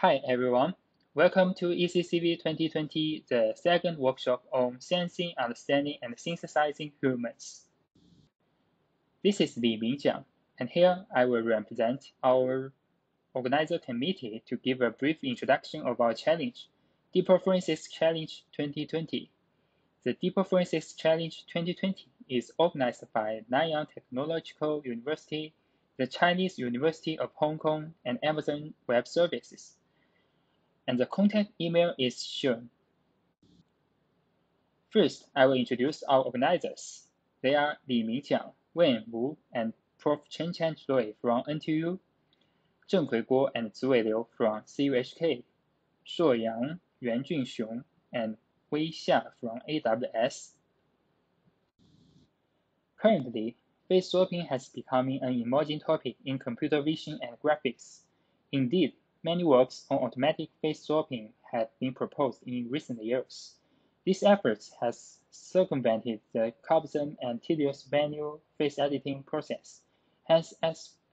Hi everyone, welcome to ECCV 2020, the second workshop on sensing, understanding, and synthesizing humans. This is Jiang, and here I will represent our organizer committee to give a brief introduction of our challenge, DeeperForensics Challenge 2020. The DeeperForensics Challenge 2020 is organized by Nanyang Technological University, the Chinese University of Hong Kong, and Amazon Web Services. And the contact email is shown. First, I will introduce our organizers. They are Li Mingjiang, Wen Wu, and Prof. Chen Rui from NTU, Zheng Guo and Ziwei Liu from CUHK, Shuo Yang, Yuan Junxiong, and Wei Xia from AWS. Currently, face swapping has become an emerging topic in computer vision and graphics. Indeed, many works on automatic face swapping have been proposed in recent years. This effort has circumvented the cumbersome and tedious manual face editing process, hence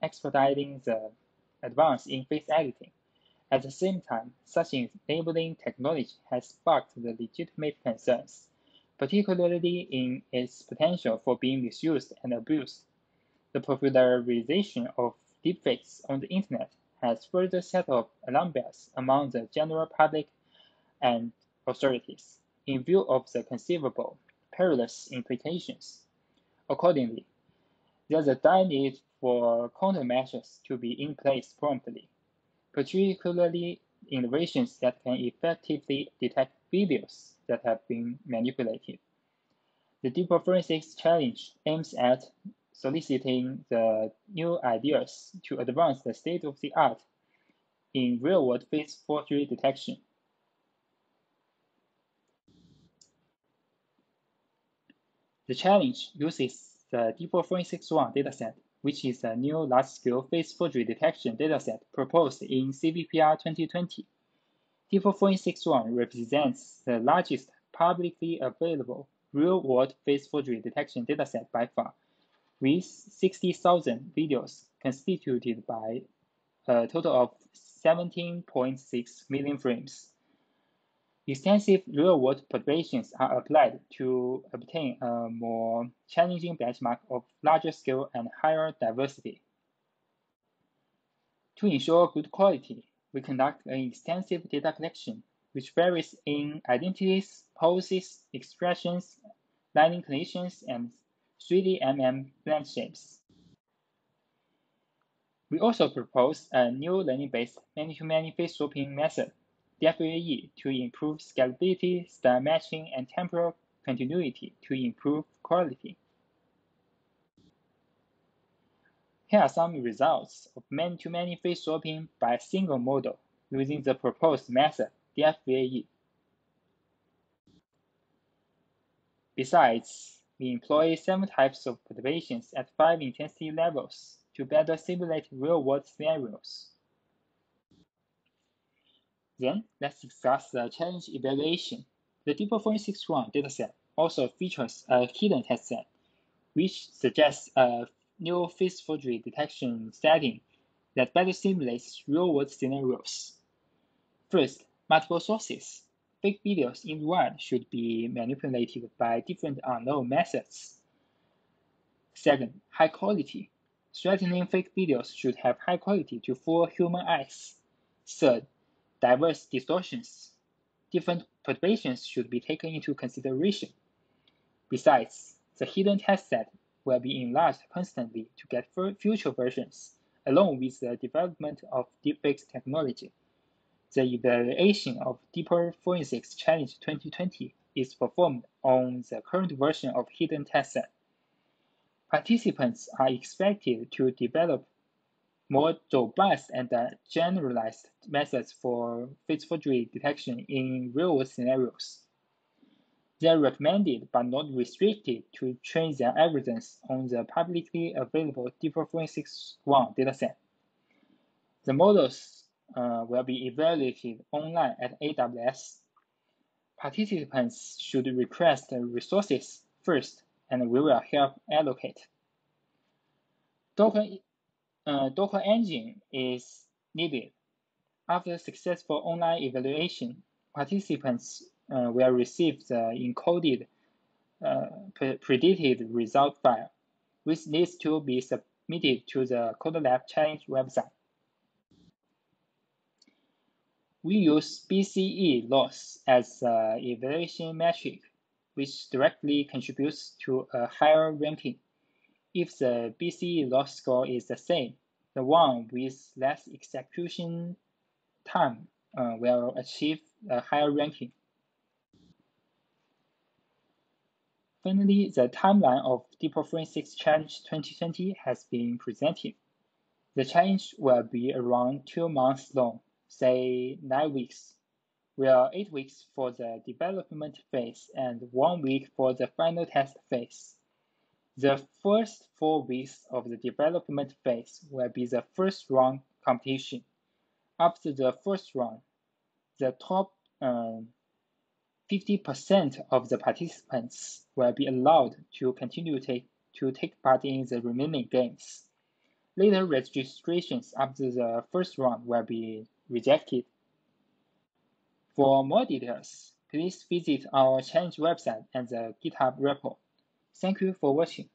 expediting the advance in face editing. At the same time, such enabling technology has sparked the legitimate concerns, particularly in its potential for being misused and abused. The popularization of deepfakes on the internet has further set off alarm bells among the general public and authorities in view of the conceivable perilous implications. Accordingly, there's a dire need for countermeasures to be in place promptly, particularly innovations that can effectively detect videos that have been manipulated. The DeeperForensics Challenge aims at soliciting the new ideas to advance the state-of-the-art in real-world face forgery detection. The challenge uses the DeeperForensics 1 dataset, which is a new large-scale face forgery detection dataset proposed in CVPR 2020. DeeperForensics 1 represents the largest publicly available real-world face forgery detection dataset by far, with 60,000 videos constituted by a total of 17.6 million frames. Extensive real-world perturbations are applied to obtain a more challenging benchmark of larger scale and higher diversity. To ensure good quality, we conduct an extensive data collection, which varies in identities, poses, expressions, lining conditions, and 3D blend shapes. We also propose a new learning-based many-to-many face swapping method, DFAE, to improve scalability, style matching, and temporal continuity to improve quality. Here are some results of many-to-many face swapping by a single model using the proposed method, DFAE. Besides, we employ 7 types of perturbations at 5 intensity levels to better simulate real-world scenarios. Then, let's discuss the challenge evaluation. The DeeperForensics 1 dataset also features a hidden test set, which suggests a new face forgery detection setting that better simulates real-world scenarios. First, multiple sources. Fake videos in the wild should be manipulated by different unknown methods. Second, high quality. Threatening fake videos should have high quality to fool human eyes. Third, diverse distortions. Different perturbations should be taken into consideration. Besides, the hidden test set will be enlarged constantly to get future versions, along with the development of deepfakes technology. The evaluation of DeeperForensics Challenge 2020 is performed on the current version of hidden test set. Participants are expected to develop more robust and generalized methods for face forgery detection in real-world scenarios. They are recommended but not restricted to train their algorithms on the publicly available DeeperForensics 1 dataset. The models will be evaluated online at AWS. Participants should request resources first, and we will help allocate. Docker engine is needed. After successful online evaluation, participants will receive the encoded predicted result file, which needs to be submitted to the CodeLab Challenge website. We use BCE loss as an evaluation metric, which directly contributes to a higher ranking. If the BCE loss score is the same, the one with less execution time will achieve a higher ranking. Finally, the timeline of DeeperForensics Challenge 2020 has been presented. The challenge will be around 2 months long, say 9 weeks, where 8 weeks for the development phase and 1 week for the final test phase. The first 4 weeks of the development phase will be the first round competition. After the first round, the top 50% of the participants will be allowed to continue to take part in the remaining games. Later registrations after the first round will be rejected. For more details, please visit our challenge website and the GitHub repo. Thank you for watching.